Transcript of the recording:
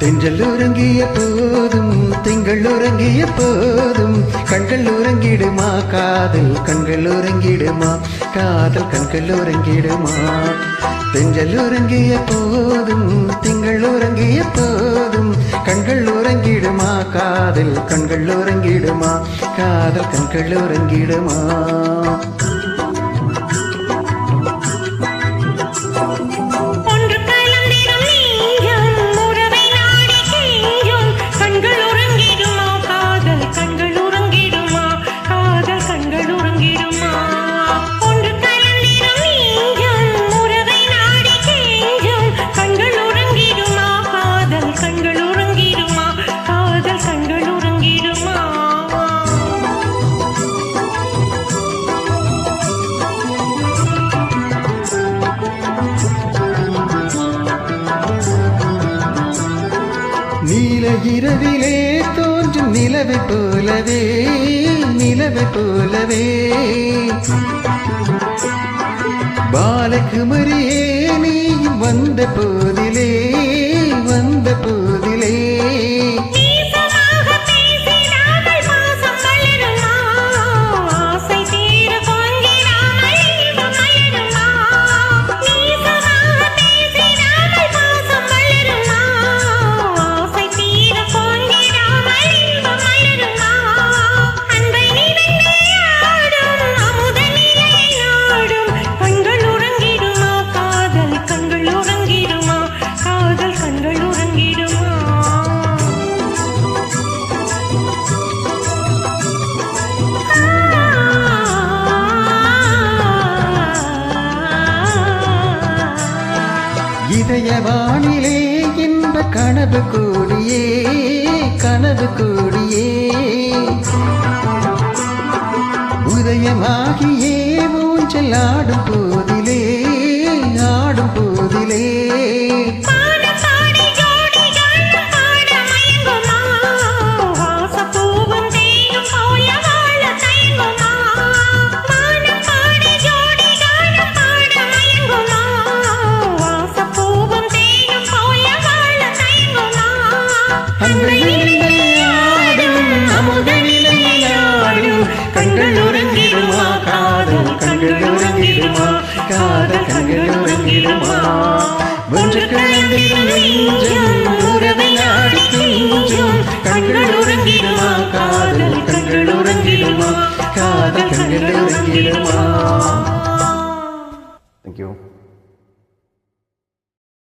தென்றல் உறங்கிய போதும் திங்கள் உறங்கிய போதும் கண்கள் உறங்கிடுமா காதல் கண்கள் உறங்கிடுமா காதல் கண்கள் உறங்கிடுமா தென்றல் உறங்கிய போதும் திங்கள் உறங்கிய போதும் கண்கள் உறங்கிடுமா காதல் கண்கள் உறங்கிடுமா காதல் கண்கள் உறங்கிடுமா நீல இரவிலே தோன்றும் நிலவை போலவே நிலவை போலவே பாலகுமரியே நீ வந்த போதிலே வந்த போதிலே இதயவானிலே இன்ப கனவு கூடியே கனவு கூடியே உதயமாகியே ஊஞ்சல் ஆடும் போதிலே ஆடும் போதிலே கண்கள் உறங்கிடுமா காதல் கண்கள் உறங்கிடுமா காதல் கண்கள் உறங்கிடுமா ஒன்று கலந்திடும் நெஞ்சம் உறவை நாடி கெஞ்சும் கண்கள் உறங்கிடுமா காதல் கண்கள் உறங்கிடுமா காதல் கண்கள் உறங்கிடுமா